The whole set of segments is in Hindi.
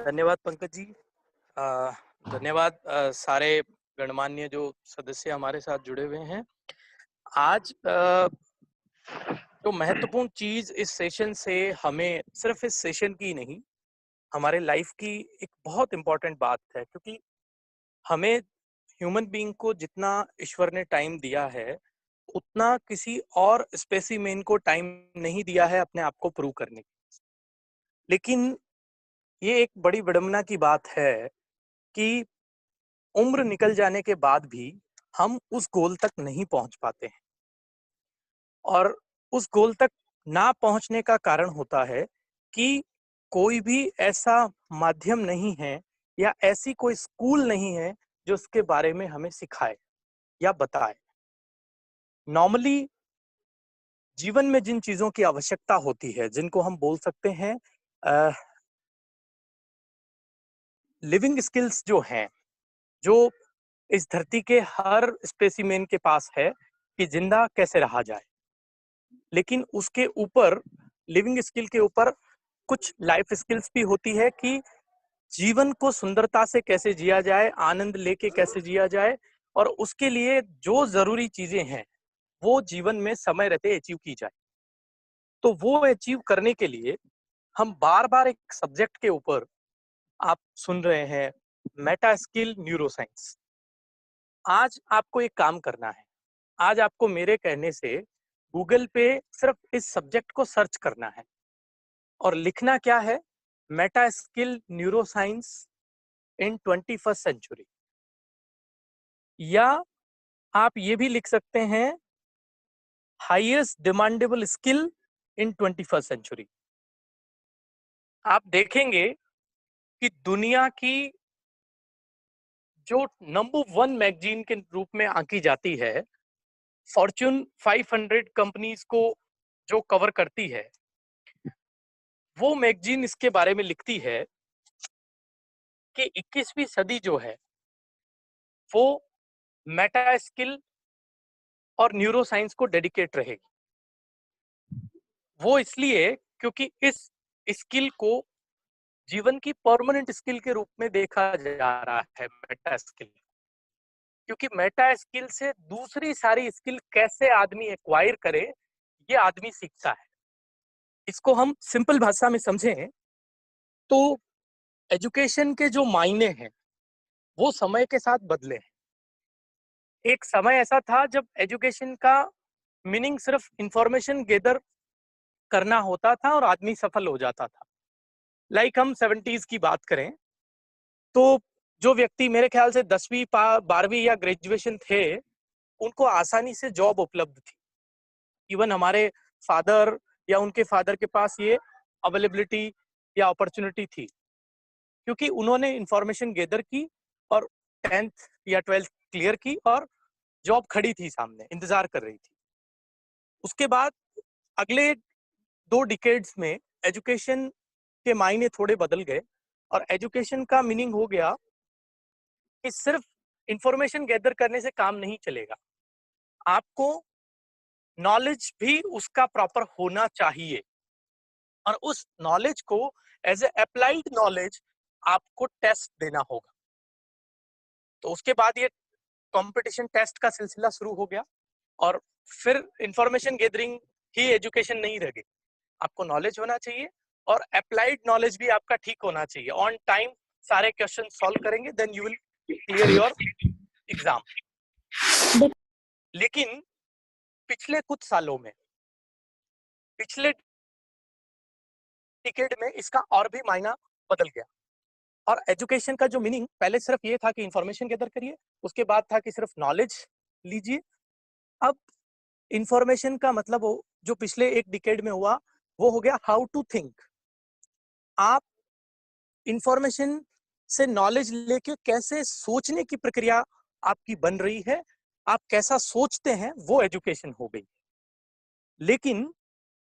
धन्यवाद पंकज जी। अ, धन्यवाद सारे गणमान्य जो सदस्य हमारे साथ जुड़े हुए हैं। आज जो महत्वपूर्ण चीज इस सेशन से हमें सिर्फ इस सेशन की नहीं, हमारे लाइफ की एक बहुत इंपॉर्टेंट बात है, क्योंकि हमें ह्यूमन बीइंग को जितना ईश्वर ने टाइम दिया है, उतना किसी और स्पेसिमेन को टाइम नहीं दिया है अपने आप को प्रूव करने की। लेकिन ये एक बड़ी विडंबना की बात है कि उम्र निकल जाने के बाद भी हम उस गोल तक नहीं पहुंच पाते हैं। और उस गोल तक ना पहुंचने का कारण होता है कि कोई भी ऐसा माध्यम नहीं है या ऐसी कोई स्कूल नहीं है जो उसके बारे में हमें सिखाए या बताए। नॉर्मली जीवन में जिन चीजों की आवश्यकता होती है, जिनको हम बोल सकते हैं लिविंग स्किल्स, जो हैं, जो इस धरती के हर स्पेसिमेन के पास है कि जिंदा कैसे रहा जाए। लेकिन उसके ऊपर, लिविंग स्किल के ऊपर, कुछ लाइफ स्किल्स भी होती है कि जीवन को सुंदरता से कैसे जिया जाए, आनंद लेके कैसे जिया जाए, और उसके लिए जो जरूरी चीजें हैं वो जीवन में समय रहते अचीव की जाए। तो वो अचीव करने के लिए हम बार बार एक सब्जेक्ट के ऊपर, आप सुन रहे हैं, मेटा स्किल न्यूरोसाइंस। आज आपको एक काम करना है। आज आपको मेरे कहने से गूगल पे सिर्फ इस सब्जेक्ट को सर्च करना है और लिखना क्या है, meta skill neuroscience in 21st century. या आप ये भी लिख सकते हैं, highest demandable skill in 21st century. आप देखेंगे कि दुनिया की जो नंबर 1 मैगजीन के रूप में आंकी जाती है, फॉर्च्यून 500 कंपनीज को जो कवर करती है, वो मैगजीन इसके बारे में लिखती है कि 21वीं सदी जो है वो मेटा स्किल और न्यूरो साइंस को डेडिकेट रहेगी। वो इसलिए क्योंकि इस स्किल को जीवन की परमानेंट स्किल के रूप में देखा जा रहा है, मेटा स्किल। क्योंकि मेटा स्किल से दूसरी सारी स्किल कैसे आदमी एक्वायर करे, ये आदमी सीखता है। इसको हम सिंपल भाषा में समझें तो एजुकेशन के जो मायने हैं वो समय के साथ बदले हैं। एक समय ऐसा था जब एजुकेशन का मीनिंग सिर्फ इंफॉर्मेशन गेदर करना होता था और आदमी सफल हो जाता था। लाइक हम 70s की बात करें तो जो व्यक्ति, मेरे ख्याल से 10वीं 12वीं या ग्रेजुएशन थे, उनको आसानी से जॉब उपलब्ध थी। इवन हमारे फादर या उनके फादर के पास ये अवेलेबिलिटी या अपॉर्चुनिटी थी, क्योंकि उन्होंने इंफॉर्मेशन गेदर की और 10th या 12th क्लियर की और जॉब खड़ी थी सामने, इंतजार कर रही थी। उसके बाद अगले 2 डिकेड्स में एजुकेशन के मायने थोड़े बदल गए और एजुकेशन का मीनिंग हो गया कि सिर्फ इंफॉर्मेशन गैदर करने से काम नहीं चलेगा, आपको नॉलेज भी उसका प्रॉपर होना चाहिए और उस नॉलेज को एज ए अप्लाइड नॉलेज आपको टेस्ट देना होगा। तो उसके बाद ये कंपटीशन टेस्ट का सिलसिला शुरू हो गया और फिर इंफॉर्मेशन गैदरिंग ही एजुकेशन नहीं रह गई। आपको नॉलेज होना चाहिए और अप्लाइड नॉलेज भी आपका ठीक होना चाहिए। ऑन टाइम सारे क्वेश्चन सॉल्व करेंगे, then you will clear your exam. लेकिन पिछले कुछ सालों में, पिछले डिकेड में इसका और भी मायना बदल गया। और एजुकेशन का जो मीनिंग पहले सिर्फ ये था कि इंफॉर्मेशन गैदर करिए, उसके बाद था कि सिर्फ नॉलेज लीजिए। अब इंफॉर्मेशन का मतलब जो पिछले एक डिकेड में हुआ वो हो गया हाउ टू थिंक। आप इंफॉर्मेशन से नॉलेज लेके कैसे सोचने की प्रक्रिया आपकी बन रही है, आप कैसा सोचते हैं, वो एजुकेशन हो गई। लेकिन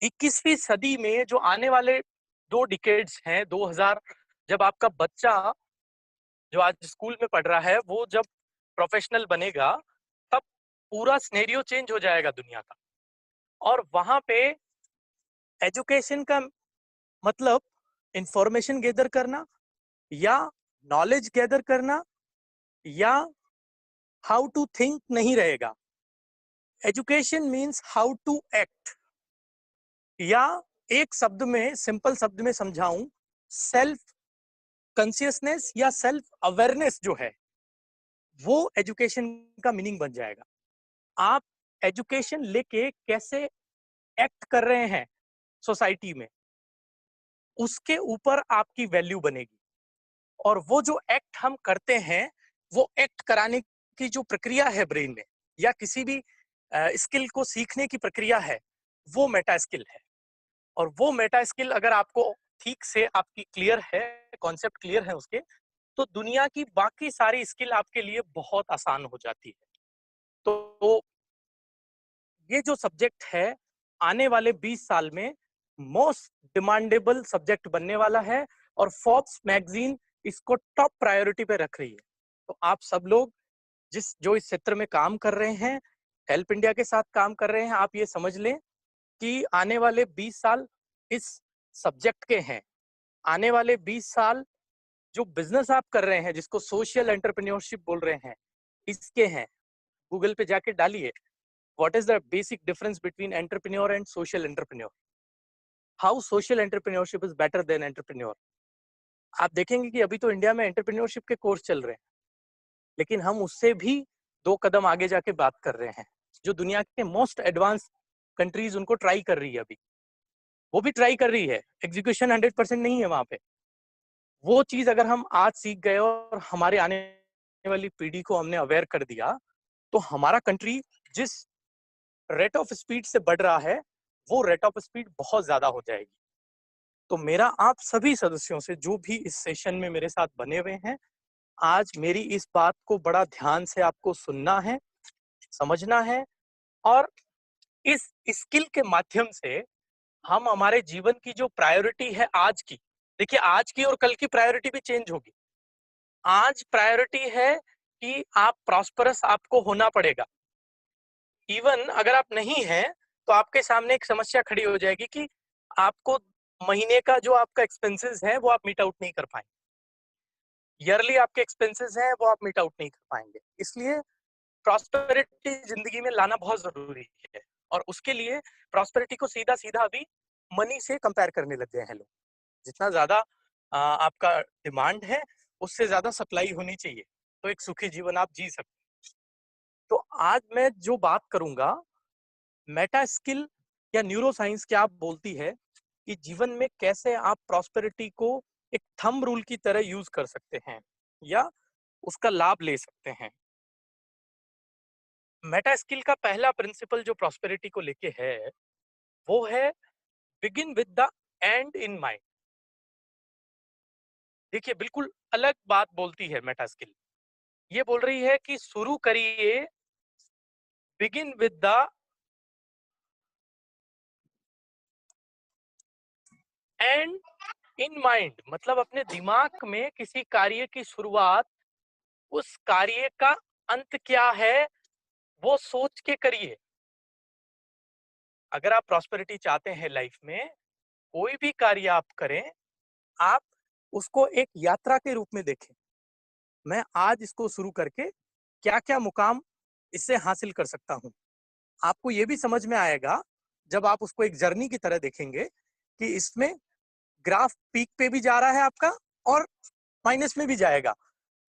21वीं सदी में जो आने वाले 2 डिकेड्स हैं, 2000, जब आपका बच्चा जो आज स्कूल में पढ़ रहा है वो जब प्रोफेशनल बनेगा, तब पूरा सिनेरियो चेंज हो जाएगा दुनिया का। और वहां पे एजुकेशन का मतलब इंफॉर्मेशन गैदर करना या नॉलेज गैदर करना या हाउ टू थिंक नहीं रहेगा। Education means how to act, या एक शब्द में, सिंपल शब्द में समझाऊं, सेल्फ कॉन्शियसनेस या सेल्फ अवेयरनेस जो है वो एजुकेशन का मीनिंग बन जाएगा। आप एजुकेशन लेके कैसे एक्ट कर रहे हैं सोसाइटी में, उसके ऊपर आपकी वैल्यू बनेगी। और वो जो एक्ट हम करते हैं, वो एक्ट कराने की जो प्रक्रिया है ब्रेन में, या किसी भी स्किल को सीखने की प्रक्रिया है, वो मेटा स्किल है। और वो मेटा स्किल अगर आपको ठीक से आपकी क्लियर है, कॉन्सेप्ट क्लियर है उसके, तो दुनिया की बाकी सारी स्किल आपके लिए बहुत आसान हो जाती है। तो ये जो सब्जेक्ट है आने वाले 20 साल में मोस्ट डिमांडेबल सब्जेक्ट बनने वाला है, और फोर्ब्स मैगजीन इसको टॉप प्रायोरिटी पे रख रही है। तो आप सब लोग जो इस क्षेत्र में काम कर रहे हैं, हेल्प इंडिया के साथ काम कर रहे हैं, आप ये समझ लें कि आने वाले 20 साल इस सब्जेक्ट के हैं। आने वाले 20 साल जो बिजनेस आप कर रहे हैं, जिसको सोशल एंटरप्रेन्योरशिप बोल रहे हैं, इसके हैं। गूगल पे जाके डालिए, what is the basic difference between entrepreneur and social entrepreneur, how social entrepreneurship is better than entrepreneur. आप देखेंगे कि अभी तो इंडिया में एंटरप्रेन्योरशिप के कोर्स चल रहे हैं, लेकिन हम उससे भी 2 कदम आगे जाके बात कर रहे हैं। जो दुनिया के मोस्ट एडवांस कंट्रीज उनको ट्राई कर रही है, अभी वो भी ट्राई कर रही है, एग्जीक्यूशन 100% नहीं है वहां पे। वो चीज अगर हम आज सीख गए और हमारे आने वाली पीढ़ी को हमने अवेयर कर दिया, तो हमारा कंट्री जिस रेट ऑफ स्पीड से बढ़ रहा है, वो रेट ऑफ स्पीड बहुत ज्यादा हो जाएगी। तो मेरा आप सभी सदस्यों से, जो भी इस सेशन में मेरे साथ बने हुए हैं, आज मेरी इस बात को बड़ा ध्यान से आपको सुनना है, समझना है, और इस स्किल के माध्यम से हम हमारे जीवन की जो प्रायोरिटी है आज की, देखिए आज की और कल की प्रायोरिटी भी चेंज होगी। आज प्रायोरिटी है कि आप प्रॉस्परस आपको होना पड़ेगा। इवन अगर आप नहीं हैं, तो आपके सामने एक समस्या खड़ी हो जाएगी कि आपको महीने का जो आपका एक्सपेंसेस है वो आप मीट आउट नहीं कर पाएंगे, ईयरली आपके एक्सपेंसेस हैं वो आप मीट आउट नहीं कर पाएंगे। इसलिए प्रॉस्पेरिटी जिंदगी में लाना बहुत जरूरी है, और उसके लिए प्रॉस्पेरिटी को सीधा सीधा अभी मनी से कंपेयर करने लग गए हैं लोग। जितना ज्यादा आपका डिमांड है, उससे ज्यादा सप्लाई होनी चाहिए, तो एक सुखी जीवन आप जी सकते हैं। तो आज मैं जो बात करूंगा, मेटा स्किल या न्यूरो साइंस क्या बोलती है कि जीवन में कैसे आप प्रॉस्पेरिटी को एक थंब रूल की तरह यूज कर सकते हैं या उसका लाभ ले सकते हैं। मेटा स्किल का पहला प्रिंसिपल जो प्रॉस्पेरिटी को लेके है, वो है begin with the and in mind. देखिए बिल्कुल अलग बात बोलती है मेटा स्किल। ये बोल रही है कि शुरू करिए begin with the and in mind, मतलब अपने दिमाग में किसी कार्य की शुरुआत, उस कार्य का अंत क्या है वो सोच के करिए। अगर आप प्रॉस्पेरिटी चाहते हैं लाइफ में, कोई भी कार्य आप करें, आप उसको एक यात्रा के रूप में देखें। मैं आज इसको शुरू करके क्या क्या मुकाम इससे हासिल कर सकता हूं। आपको ये भी समझ में आएगा जब आप उसको एक जर्नी की तरह देखेंगे कि इसमें ग्राफ पीक पे भी जा रहा है आपका और माइनस में भी जाएगा।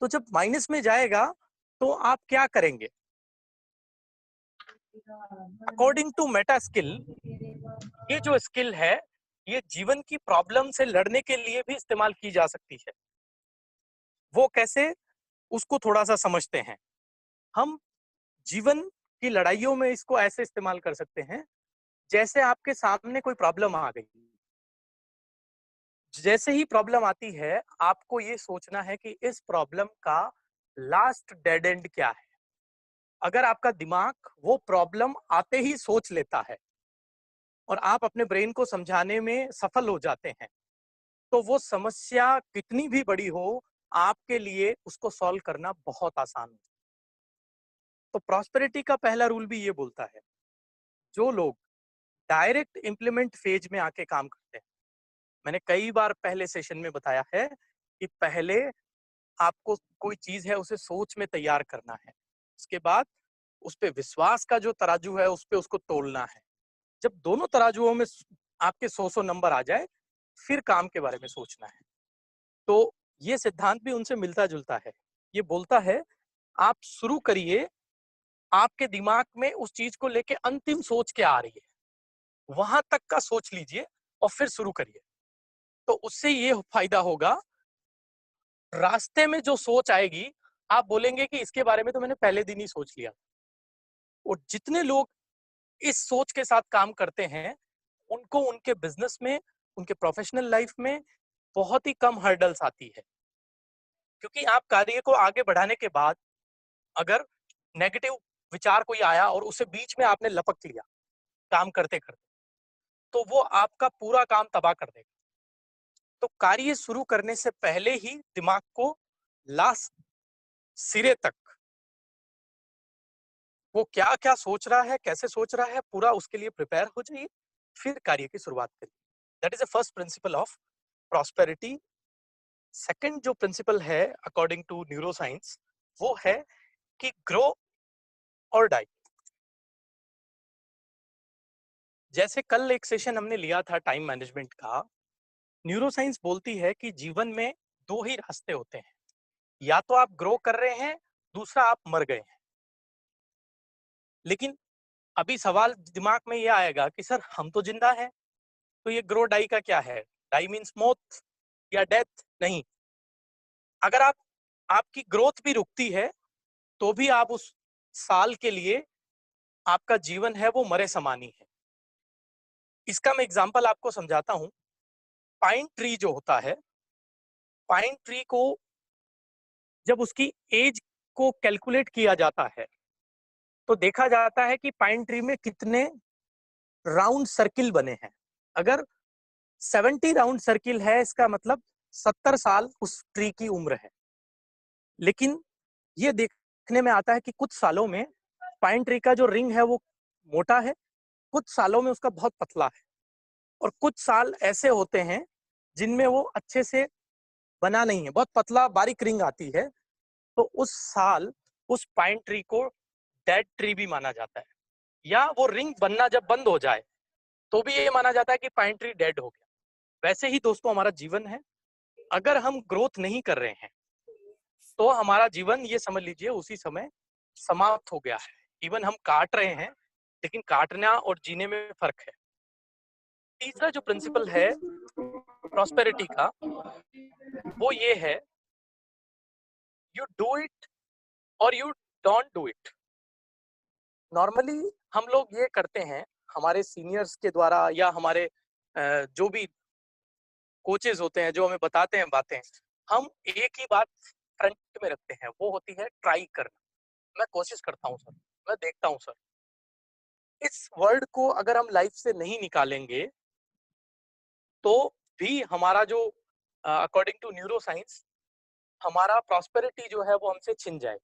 तो जब माइनस में जाएगा तो आप क्या करेंगे? अकॉर्डिंग टू मेटा स्किल, ये जो स्किल है, ये जीवन की प्रॉब्लम से लड़ने के लिए भी इस्तेमाल की जा सकती है। वो कैसे, उसको थोड़ा सा समझते हैं। हम जीवन की लड़ाइयों में इसको ऐसे इस्तेमाल कर सकते हैं, जैसे आपके सामने कोई प्रॉब्लम आ गई। जैसे ही प्रॉब्लम आती है, आपको ये सोचना है कि इस प्रॉब्लम का लास्ट डेड एंड क्या है। अगर आपका दिमाग वो प्रॉब्लम आते ही सोच लेता है और आप अपने ब्रेन को समझाने में सफल हो जाते हैं, तो वो समस्या कितनी भी बड़ी हो, आपके लिए उसको सॉल्व करना बहुत आसान है। तो प्रॉस्पेरिटी का पहला रूल भी ये बोलता है, जो लोग डायरेक्ट इम्प्लीमेंट फेज में आके काम करते हैं, मैंने कई बार पहले सेशन में बताया है कि पहले आपको कोई चीज है उसे सोच में तैयार करना है, उसके बाद उस पे विश्वास का जो तराजू है उस पे उसको तोलना है। जब दोनों तराजुओं में आपके 100 नंबर आ जाए, फिर काम के बारे में सोचना है। तो ये सिद्धांत भी उनसे मिलता जुलता है। ये बोलता है आप शुरू करिए, आपके दिमाग में उस चीज को लेके अंतिम सोच क्या आ रही है वहां तक का सोच लीजिए और फिर शुरू करिए। तो उससे ये फायदा होगा, रास्ते में जो सोच आएगी आप बोलेंगे कि इसके बारे में तो मैंने पहले दिन ही सोच लिया। और जितने लोग इस सोच के साथ काम करते हैं उनको उनके बिजनेस में, उनके प्रोफेशनल लाइफ में बहुत ही कम हर्डल्स आती है। क्योंकि आप कार्य को आगे बढ़ाने के बाद अगर नेगेटिव विचार कोई आया और उसे बीच में आपने लपक लिया काम करते करते, तो वो आपका पूरा काम तबाह कर देगा। तो कार्य शुरू करने से पहले ही दिमाग को लास्ट सिरे तक वो क्या क्या सोच रहा है, कैसे सोच रहा है, पूरा उसके लिए प्रिपेयर हो जाइए, फिर कार्य की शुरुआत करिए। That is the first principle of prosperity. Second जो प्रिंसिपल है अकॉर्डिंग टू न्यूरोसाइंस, वो है कि ग्रो और डाई। जैसे कल एक सेशन हमने लिया था टाइम मैनेजमेंट का, न्यूरोसाइंस बोलती है कि जीवन में दो ही रास्ते होते हैं, या तो आप ग्रो कर रहे हैं, दूसरा आप मर गए हैं। लेकिन अभी सवाल दिमाग में ये आएगा कि सर हम तो जिंदा हैं, तो ये ग्रो डाई का क्या है? डाई मीन्स मौत या डेथ? नहीं। अगर आपकी ग्रोथ भी रुकती है तो भी आप उस साल के लिए आपका जीवन है वो मरे समानी है। इसका मैं एग्जांपल आपको समझाता हूं। पाइन ट्री जो होता है, पाइन ट्री को जब उसकी एज को कैलकुलेट किया जाता है तो देखा जाता है कि पाइन ट्री में कितने राउंड सर्किल बने हैं। अगर 70 राउंड सर्किल है, इसका मतलब 70 साल उस ट्री की उम्र है। लेकिन ये देखने में आता है कि कुछ सालों में पाइन ट्री का जो रिंग है वो मोटा है, कुछ सालों में उसका बहुत पतला है, और कुछ साल ऐसे होते हैं जिनमें वो अच्छे से बना नहीं है, बहुत पतला बारीक रिंग आती है। तो उस साल उस पाइन ट्री को डेड ट्री भी माना जाता है, या वो रिंग बनना जब बंद हो जाए तो भी ये माना जाता है कि पाइन ट्री डेड हो गया। वैसे ही दोस्तों हमारा जीवन है, अगर हम ग्रोथ नहीं कर रहे हैं तो हमारा जीवन ये समझ लीजिए उसी समय समाप्त हो गया है। इवन हम काट रहे हैं, लेकिन काटना और जीने में फर्क है। तीसरा जो प्रिंसिपल है प्रॉस्पेरिटी का, वो ये है, यू डू इट और you don't do it. Normally हम लोग ये करते हैं हमारे सीनियर्स के द्वारा, या हमारे जो भी कोचेस होते हैं जो हमें बताते हैं बातें, हम एक ही बात फ्रंट में रखते हैं, वो होती है ट्राई करना। मैं कोशिश करता हूँ सर, मैं देखता हूँ सर। इस वर्ड को अगर हम लाइफ से नहीं निकालेंगे तो भी हमारा जो अकॉर्डिंग टू न्यूरो साइंस हमारा प्रॉस्पेरिटी जो है वो हमसे छिन जाए।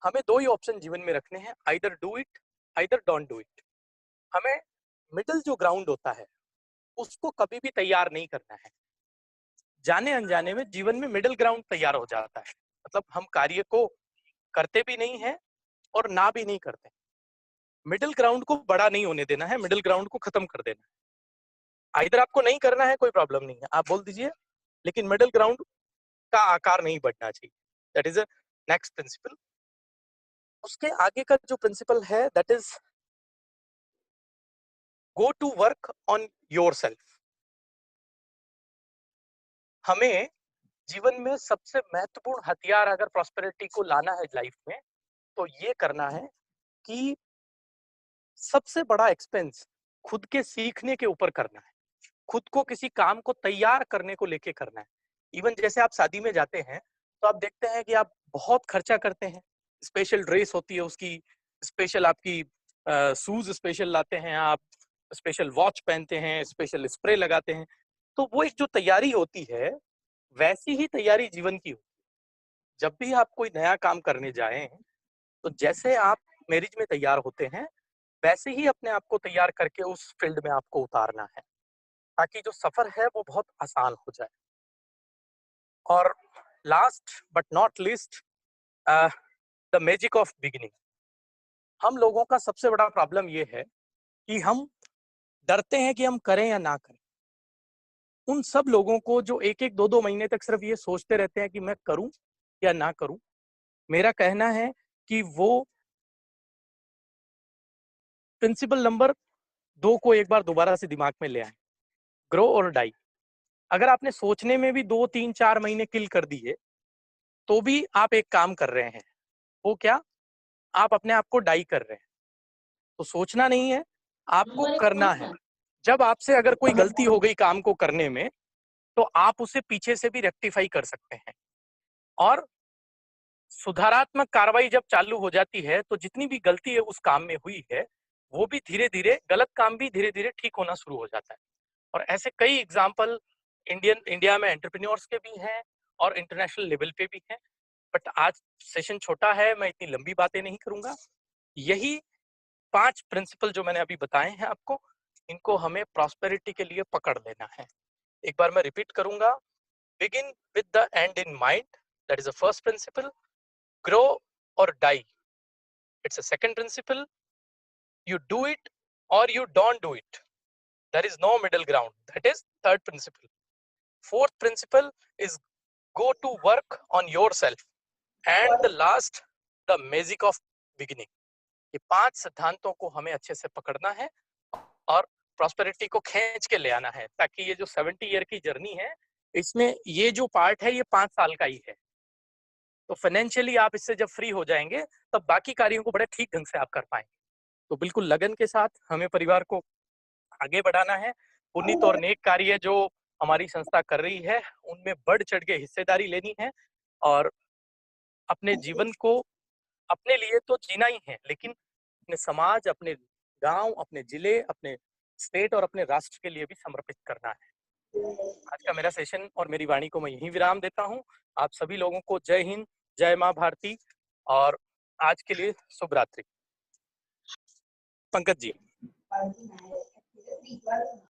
हमें दो ही ऑप्शन जीवन में रखने हैं, either do it, either don't do it. हमें मिडिल जो ग्राउंड होता है उसको कभी भी तैयार नहीं करना है। जाने अनजाने में जीवन में मिडिल ग्राउंड तैयार हो जाता है, मतलब हम कार्य को करते भी नहीं है और ना भी नहीं करते। मिडिल ग्राउंड को बड़ा नहीं होने देना है, मिडिल ग्राउंड को खत्म कर देना है। इधर आपको नहीं करना है कोई प्रॉब्लम नहीं है, आप बोल दीजिए, लेकिन मिडिल ग्राउंड का आकार नहीं बढ़ना चाहिए। That is a next principle. उसके आगे का जो प्रिंसिपल है that is go to work on yourself. हमें जीवन में सबसे महत्वपूर्ण हथियार अगर प्रॉस्पेरिटी को लाना है लाइफ में, तो ये करना है कि सबसे बड़ा एक्सपेंस खुद के सीखने के ऊपर करना है, खुद को किसी काम को तैयार करने को लेके करना है। इवन जैसे आप शादी में जाते हैं तो आप देखते हैं कि आप बहुत खर्चा करते हैं, स्पेशल ड्रेस होती है उसकी, स्पेशल आपकी शूज स्पेशल लाते हैं आप, स्पेशल वॉच पहनते हैं, स्पेशल स्प्रे लगाते हैं। तो वो एक जो तैयारी होती है वैसी ही तैयारी जीवन की होती है। जब भी आप कोई नया काम करने जाएं तो जैसे आप मैरिज में तैयार होते हैं वैसे ही अपने आप को तैयार करके उस फील्ड में आपको उतारना है, ताकि जो सफर है वो बहुत आसान हो जाए। और last but not least, the magic of beginning. हम लोगों का सबसे बड़ा प्रॉब्लम ये है कि हम डरते हैं कि हम करें या ना करें। उन सब लोगों को जो एक एक दो दो महीने तक सिर्फ ये सोचते रहते हैं कि मैं करूं या ना करूं, मेरा कहना है कि वो प्रिंसिपल नंबर 2 को एक बार दोबारा से दिमाग में ले आए, ग्रो और डाई। अगर आपने सोचने में भी 2 3 4 महीने किल कर दिए तो भी आप एक काम कर रहे हैं। वो क्या? आप अपने आप को डाई कर रहे हैं। तो सोचना नहीं है, आपको करना है। जब आपसे अगर कोई गलती हो गई काम को करने में, तो आप उसे पीछे से भी रेक्टिफाई कर सकते हैं। और सुधारात्मक कार्रवाई जब चालू हो जाती है तो जितनी भी गलती है उस काम में हुई है, वो भी धीरे धीरे, गलत काम भी धीरे धीरे ठीक होना शुरू हो जाता है। और ऐसे कई एग्जाम्पल इंडिया में एंटरप्रेन्योर्स के भी हैं और इंटरनेशनल लेवल पे भी हैं। बट आज सेशन छोटा है, मैं इतनी लंबी बातें नहीं करूंगा। यही 5 प्रिंसिपल जो मैंने अभी बताए हैं आपको, इनको हमें प्रॉस्पेरिटी के लिए पकड़ लेना है। एक बार मैं रिपीट करूंगा। Begin with the and in mind, that is the first principle. Grow और die, it's a second principle. You do it or you don't do it. There is no middle ground. That is third principle. Fourth principle is go to work on yourself. And the last, the magic of beginning. ये 5 सिद्धांतों को हमें अच्छे से पकड़ना है और प्रॉस्पेरिटी को खींच के ले आना है, ताकि ये जो 70 ईयर की जर्नी है, इसमें ये जो पार्ट है ये 5 साल का ही है। तो फाइनेंशियली आप इससे जब फ्री हो जाएंगे, तब बाकी कार्यों को बड़े ठीक ढंग से आप कर पाएंगे। तो बिल्कुल लगन के साथ हमें परिवार को आगे बढ़ाना है। पुनीत और नेक कार्य जो हमारी संस्था कर रही है, उनमें बढ़ चढ़ के हिस्सेदारी लेनी है और अपने जीवन को अपने लिए तो जीना ही है, लेकिन अपने समाज, अपने गांव, अपने जिले, अपने स्टेट और अपने राष्ट्र के लिए भी समर्पित करना है। आज का मेरा सेशन और मेरी वाणी को मैं यहीं विराम देता हूँ। आप सभी लोगों को जय हिंद, जय माँ भारती और आज के लिए शुभ रात्रि। पंकज जी।